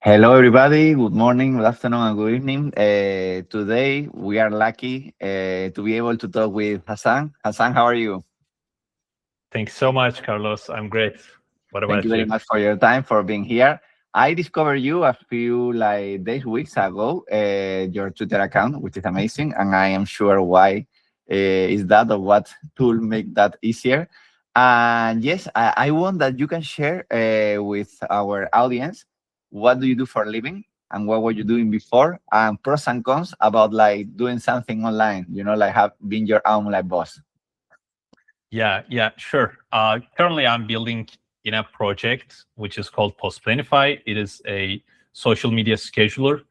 Hello, everybody. Good morning, good afternoon, and good evening. Today, we are lucky to be able to talk with Hasan. Hasan, how are you? Thanks so much, Carlos. I'm great. What Thank you about very you? much for your time, for being here. I discovered you a few days, weeks ago, your Twitter account, which is amazing, and I am sure why is that or what tool make that easier. And yes, I want that you can share with our audience what do you do for a living and what were you doing before, and pros and cons about like doing something online. Like have been your own like boss. Yeah, sure. Currently, I'm building in a project which is called Postplanify. It is a social media scheduler.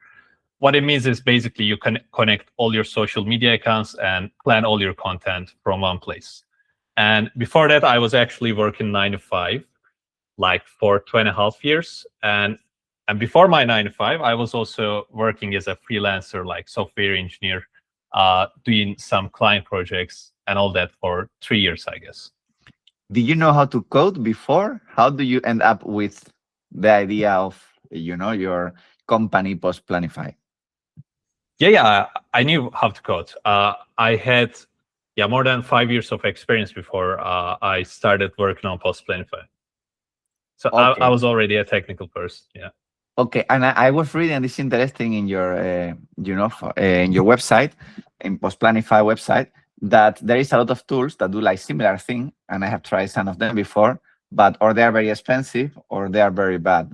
What it means is basically you can connect all your social media accounts and plan all your content from one place. And before that, I was actually working 9 to 5, like for 2.5 years. And before my 9 to 5, I was also working as a freelancer, like software engineer, doing some client projects and all that for 3 years, I guess. Did you know how to code before? How do you end up with the idea of your company Postplanify? Yeah, I knew how to code. I had more than 5 years of experience before I started working on Postplanify. So I Okay. was already a technical person. Yeah. Okay, and I was reading this interesting in your, in your website, in Postplanify website, that there is a lot of tools that do like similar thing, and I have tried some of them before, but or they are very expensive or they are very bad.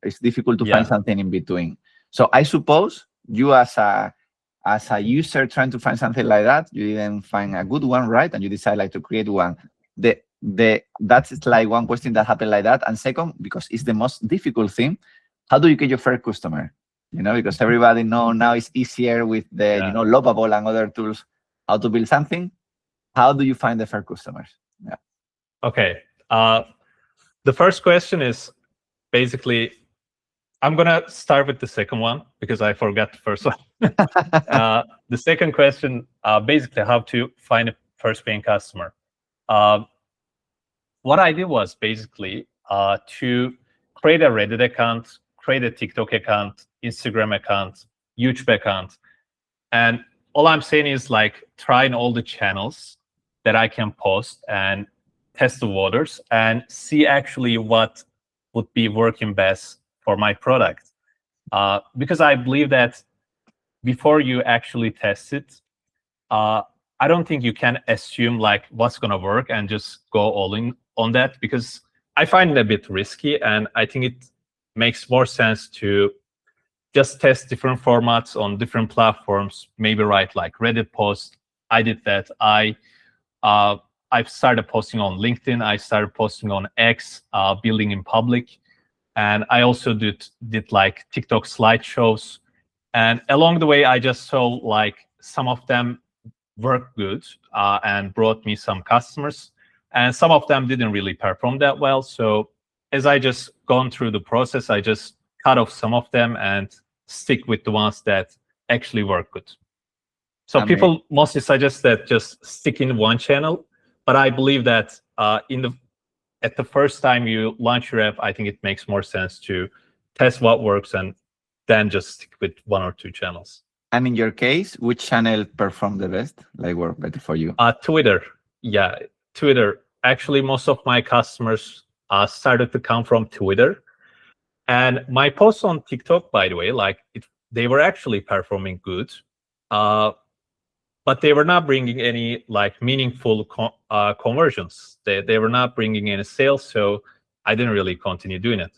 It's difficult to find Yeah. something in between. So I suppose you as a user trying to find something like that, you didn't find a good one, right? And you decide like to create one. That's like one question that happened like that, and second, because it's the most difficult thing, how do you get your first customer? Because everybody know now it's easier with the, Yeah. Lovable and other tools, how to build something. How do you find the first customers? Yeah. Okay. The first question is basically, I'm gonna start with the second one because I forgot the first one. The second question, basically, how to find a first paying customer. Uh, what I did was basically to create a Reddit account, create a TikTok account, Instagram account, YouTube account, and all I'm saying is like trying all the channels that I can post and test the waters and see actually what would be working best for my product. Because I believe that before you actually test it, uh, I don't think you can assume like what's going to work and just go all in on that, because I find it a bit risky, and I think it makes more sense to just test different formats on different platforms, maybe write like Reddit posts. I did that. Uh, I've started posting on LinkedIn. I started posting on X, building in public, and I also did like TikTok slideshows. And along the way, I just saw like some of them worked good and brought me some customers, and some of them didn't really perform that well. So as I just gone through the process, I just cut off some of them and stick with the ones that actually work good. So I mean, people mostly suggest that just stick in one channel, but I believe that at the first time you launch your app, I think it makes more sense to test what works and then just stick with one or two channels. and in your case, which channel performed the best, like work better for you? Twitter, yeah, Twitter. Actually, most of my customers started to come from Twitter, and my posts on TikTok, by the way, they were actually performing good, uh, but they were not bringing any like meaningful conversions. They were not bringing any sales, so I didn't really continue doing it.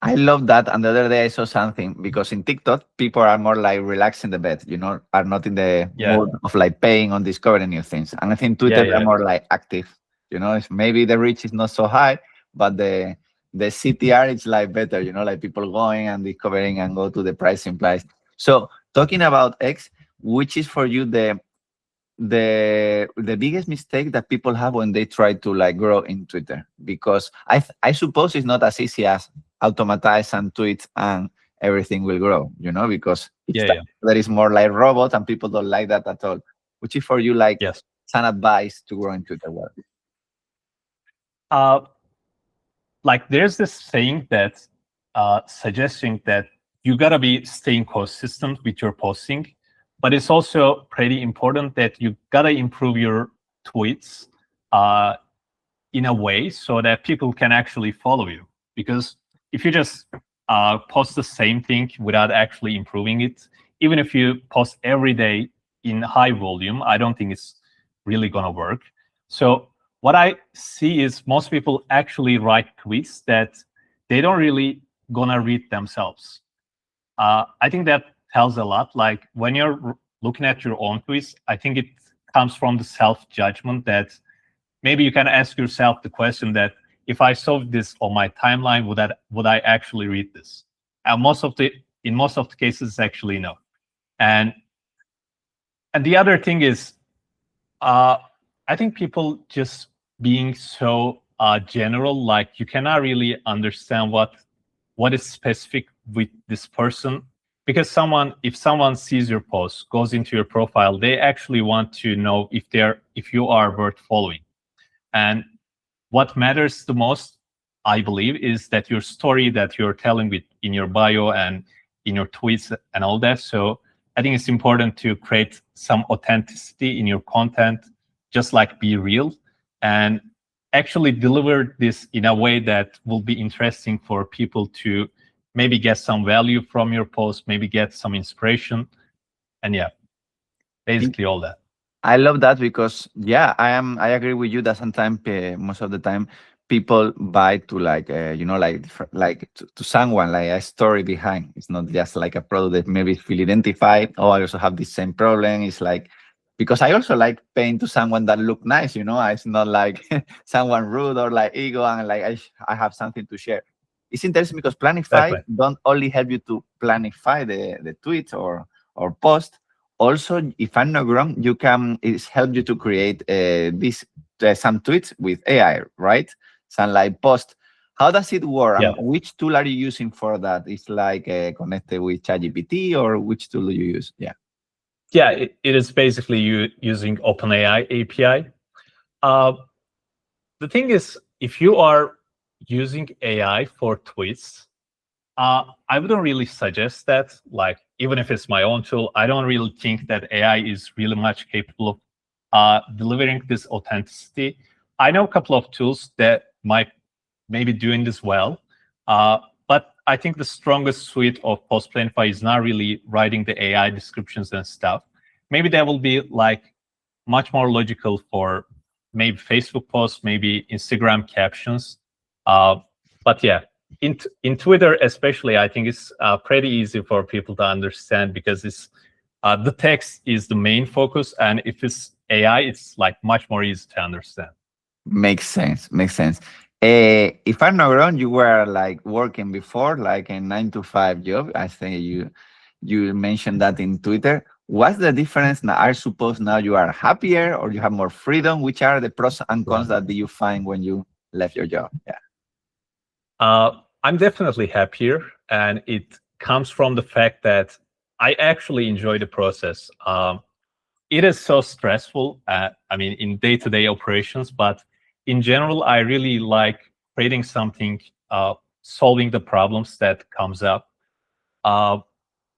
I love that. And the other day I saw something because in TikTok, people are more like relaxed in the bed, are not in the Yeah, mood of like paying on discovering new things. And I think Twitter, they're yeah, more like active. It's maybe the reach is not so high, but the CTR is like better, like people going and discovering and go to the pricing place. So talking about X, which is for you the biggest mistake that people have when they try to like grow in Twitter? Because I suppose it's not as easy as automatize and tweet and everything will grow, because yeah, yeah. there is more like robot and people don't like that at all. Which is for you like Yes. some advice to grow in Twitter world? Uh, like there's this saying that suggesting that you gotta be staying consistent with your posting, but it's also pretty important that you gotta improve your tweets in a way so that people can actually follow you. Because if you just post the same thing without actually improving it, even if you post every day in high volume, I don't think it's really gonna work. So what I see is most people actually write tweets that they don't really gonna read themselves. I think that tells a lot. Like when you're looking at your own tweets, I think it comes from the self-judgment that maybe you can ask yourself the question that if I saw this on my timeline, would I actually read this? And in most of the cases, actually no. And the other thing is, I think people just being so general, like you cannot really understand what is specific with this person, because if someone sees your post, goes into your profile, they actually want to know if you are worth following. And what matters the most, I believe, is that your story that you're telling in your bio and in your tweets and all that. So I think it's important to create some authenticity in your content, just like be real, and actually deliver this in a way that will be interesting for people to maybe get some value from your post, maybe get some inspiration. And yeah, basically all that. I love that because I agree with you that sometimes most of the time people buy to like to someone like a story behind. It's not just like a product that maybe feel identified. Oh, I also have the same problem. It's like because I also like paying to someone that look nice. It's not like someone rude or like ego and like I have something to share. It's interesting because Planify Exactly. don't only help you to planify the tweet or post. Also, if I'm not wrong, it's help you to create some tweets with AI, right? Some like post. How does it work? Yeah. And which tool are you using for that? It's like connected with ChatGPT, or which tool do you use? Yeah. Yeah, it is basically you using OpenAI API. The thing is, if you are using AI for tweets, I wouldn't really suggest that. Like, even if it's my own tool, I don't really think that AI is really much capable of delivering this authenticity. I know a couple of tools that might maybe doing this well, but I think the strongest suite of Postplanify is not really writing the AI descriptions and stuff. Maybe that will be like much more logical for maybe Facebook posts, maybe Instagram captions. But yeah, in Twitter especially, I think it's pretty easy for people to understand because it's the text is the main focus, and if it's AI, it's like much more easy to understand. Makes sense. Makes sense. If I'm not wrong, you were like working before, like a 9 to 5 job. I think you mentioned that in Twitter. What's the difference now? I suppose now you are happier or you have more freedom. Which are the pros and cons that you find when you left your job? Yeah. I'm definitely happier, and it comes from the fact that I actually enjoy the process. It is so stressful, I mean, in day-to-day operations, but in general, I really like creating something, solving the problems that comes up.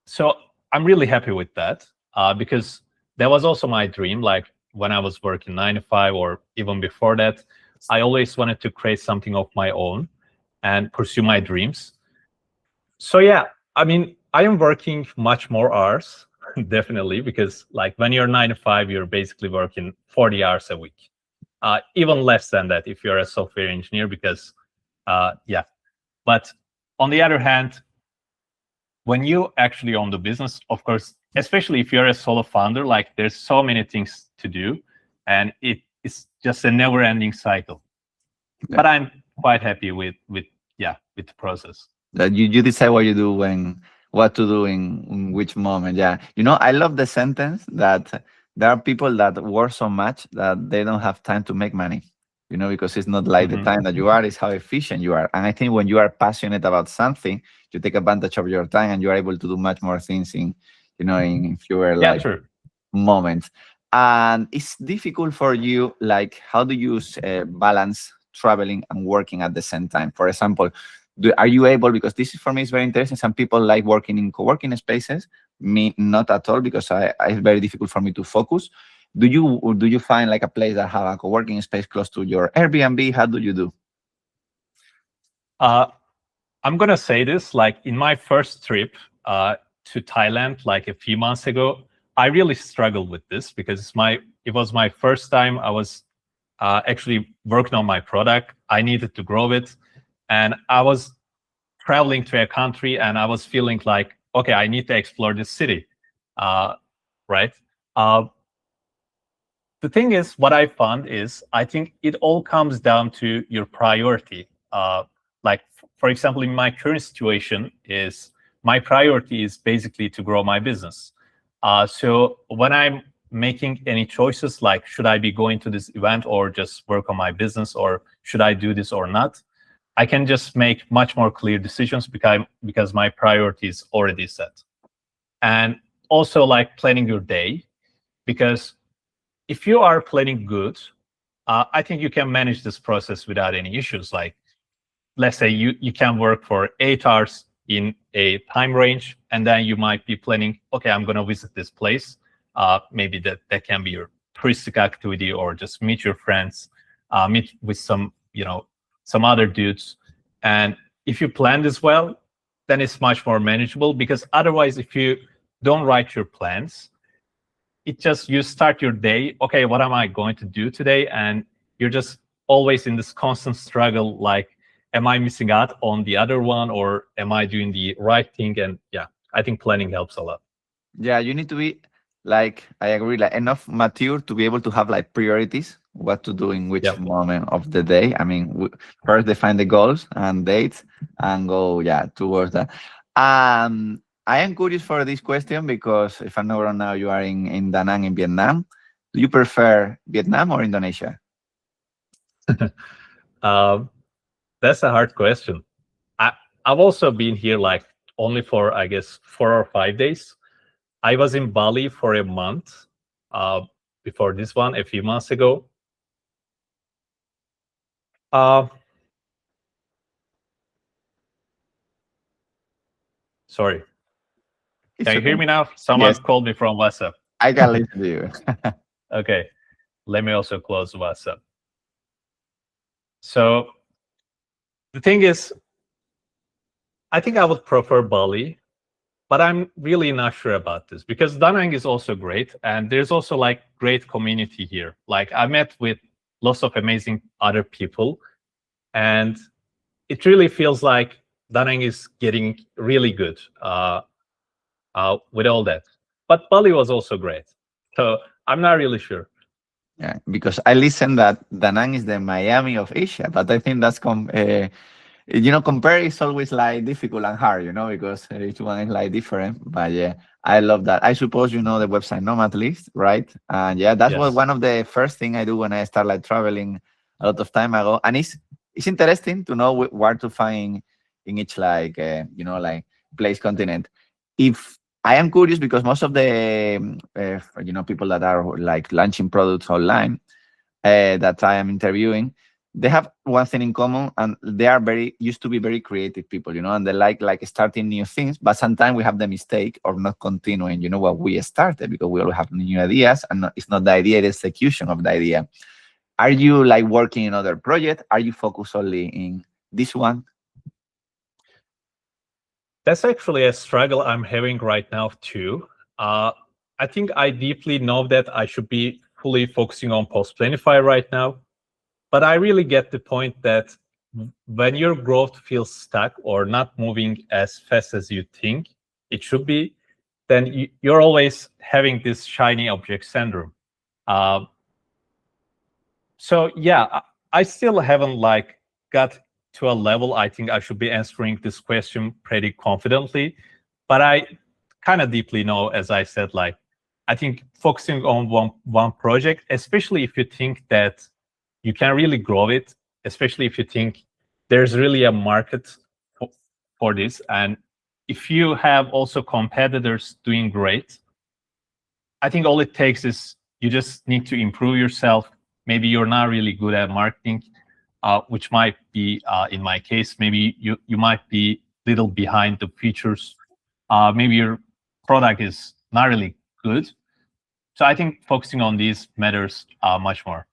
So I'm really happy with that because that was also my dream. Like when I was working 9 to 5 or even before that, I always wanted to create something of my own and pursue my dreams. So yeah, I mean, I am working much more hours, definitely, because like when you're 9 to 5, you're basically working 40 hours a week, even less than that if you're a software engineer, because yeah. But on the other hand, when you actually own the business, of course, especially if you're a solo founder, like there's so many things to do, and it's just a never-ending cycle. Yeah. But I'm quite happy with the process. That you decide what to do in which moment. Yeah. I love the sentence that there are people that work so much that they don't have time to make money. Because it's not like the time that you are, it's how efficient you are. And I think when you are passionate about something, you take advantage of your time and you are able to do much more things in fewer like moments. And it's difficult for you, like how do you balance traveling and working at the same time? For example, Are you able, because this for me is very interesting. Some people like working in co-working spaces, me not at all, because it's very difficult for me to focus. Do you find like a place that have a co-working space close to your Airbnb? How do you do? I'm gonna say this, like in my first trip to Thailand, like a few months ago, I really struggled with this because it was my first time I was actually working on my product. I needed to grow it, and I was traveling to a country, and I was feeling like, okay, I need to explore this city, right? The thing is, what I found is, I think it all comes down to your priority. Like, for example, in my current situation, is my priority is basically to grow my business. So when I'm making any choices, like should I be going to this event or just work on my business, or should I do this or not, I can just make much more clear decisions because my priority is already set. And also like planning your day, because if you are planning good, I think you can manage this process without any issues. Like, let's say you can work for 8 hours in a time range, and then you might be planning, okay, I'm going to visit this place. Maybe that can be your touristic activity, or just meet your friends, meet with some other dudes. And if you plan this well, then it's much more manageable, because otherwise, if you don't write your plans, you start your day, okay, what am I going to do today? And you're just always in this constant struggle, like, am I missing out on the other one, or am I doing the right thing? And yeah, I think planning helps a lot. Yeah, you need to be, like, I agree, like enough mature to be able to have like priorities, what to do in which moment of the day. I mean, first define the goals and dates and go, towards that. I am curious for this question because if I'm not wrong, now you are in Da Nang in Vietnam. Do you prefer Vietnam or Indonesia? That's a hard question. I've also been here like only for, I guess, 4 or 5 days. I was in Bali for a month before this one, a few months ago. Sorry. Can you hear me now? Someone called me from WhatsApp. I can listen to you. Okay. Let me also close WhatsApp. So the thing is, I think I would prefer Bali, but I'm really not sure about this, because Da Nang is also great, and there's also like great community here. Like, I met with lots of amazing other people, and it really feels like Da Nang is getting really good with all that. But Bali was also great, so I'm not really sure. Yeah, because I listen that Da Nang is the Miami of Asia, but I think that's compare is always like difficult and hard, because each one is like different. But yeah, I love that. I suppose you know the website Nomad List, right? And yeah, that's what one of the first thing I do when I start like traveling a lot of time ago. And it's interesting to know where to find in each like like place continent. If I am curious because most of the people that are like launching products online that I am interviewing, they have one thing in common, and they are used to be very creative people, and they like starting new things. But sometimes we have the mistake of not continuing, what we started, because we all have new ideas, and it's not the idea, the execution of the idea. Are you like working in other projects? Are you focused only in this one? That's actually a struggle I'm having right now too. I think I deeply know that I should be fully focusing on Postplanify right now, but I really get the point that when your growth feels stuck or not moving as fast as you think it should be, then you're always having this shiny object syndrome. So yeah, I still haven't like got to a level I think I should be answering this question pretty confidently, but I kind of deeply know, as I said, like, I think focusing on one project, especially if you think that you can really grow it, especially if you think there's really a market for this, and if you have also competitors doing great, I think all it takes is you just need to improve yourself. Maybe you're not really good at marketing. which might be, in my case, maybe you might be little behind the features. Maybe your product is not really good. So I think focusing on these matters much more.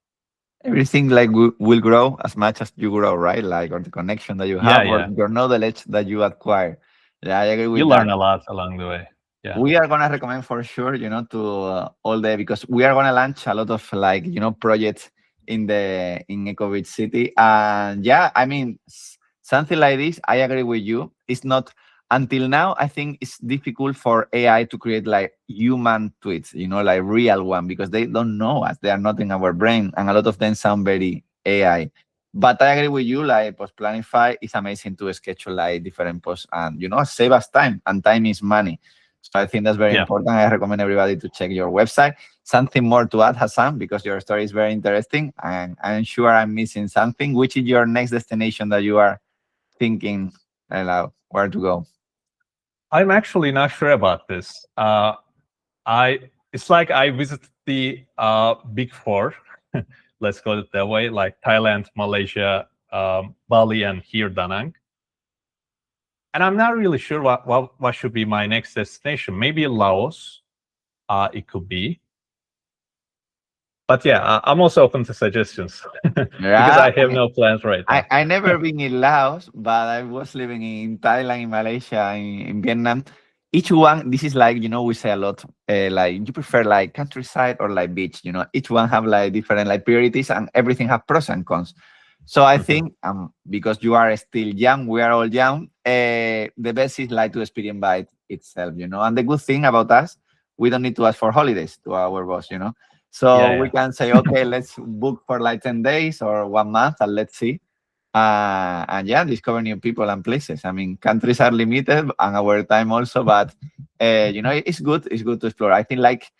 Everything like will grow as much as you grow, right? Like, or the connection that you Yeah, have, or yeah. your knowledge that you acquire. Yeah, I agree You with that. learn a lot along the way. Yeah. We are gonna recommend for sure, to all the, because we are gonna launch a lot of like projects in EcoBeach City, and yeah, I mean something like this. I agree with you. It's not until now. I think it's difficult for AI to create like human tweets, like real one, because they don't know us. They are not in our brain, and a lot of them sound very AI. But I agree with you. Like Postplanify is amazing to schedule like different posts, and save us time, and time is money. So I think that's very Yeah. important. I recommend everybody to check your website. Something more to add, Hasan, because your story is very interesting, and I'm sure I'm missing something. Which is your next destination that you are thinking where to go? I'm actually not sure about this. It's like I visited the big four, let's call it that way, like Thailand, Malaysia, Bali, and here Da Nang. And I'm not really sure what should be my next destination. Maybe Laos, it could be. But yeah, I'm also open to suggestions because Yeah, I have no plans right now. I never been in Laos, but I was living in Thailand, in Malaysia, in Vietnam. Each one, this is like, we say a lot, like you prefer like countryside or like beach, each one have like different like priorities, and everything have pros and cons. So I think because you are still young, we are all young, the best is like to experience by itself, and the good thing about us, we don't need to ask for holidays to our boss, so we Yeah. can say, okay, let's book for like 10 days or 1 month, and let's see. And yeah, discover new people and places. I mean, countries are limited and our time also, but it's good. It's good to explore. I think like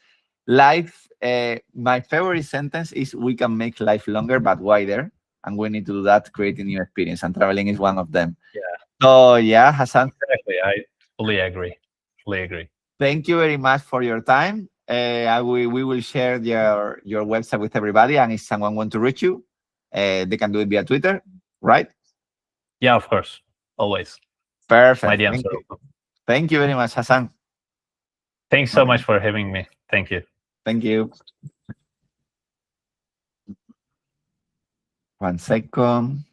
life, my favorite sentence is we can make life longer but wider. And we need to do that, creating new experience. And traveling is one of them. Yeah. So yeah, Hasan, Exactly. I fully agree. thank you very much for your time. We will share your website with everybody, and if someone want to reach you, they can do it via Twitter, right? Yeah, of course. Always. My Perfect. DMs Thank are you. open. Thank you very much, Hasan. Thanks so much for having me. Thank you. Thank you. 1 second.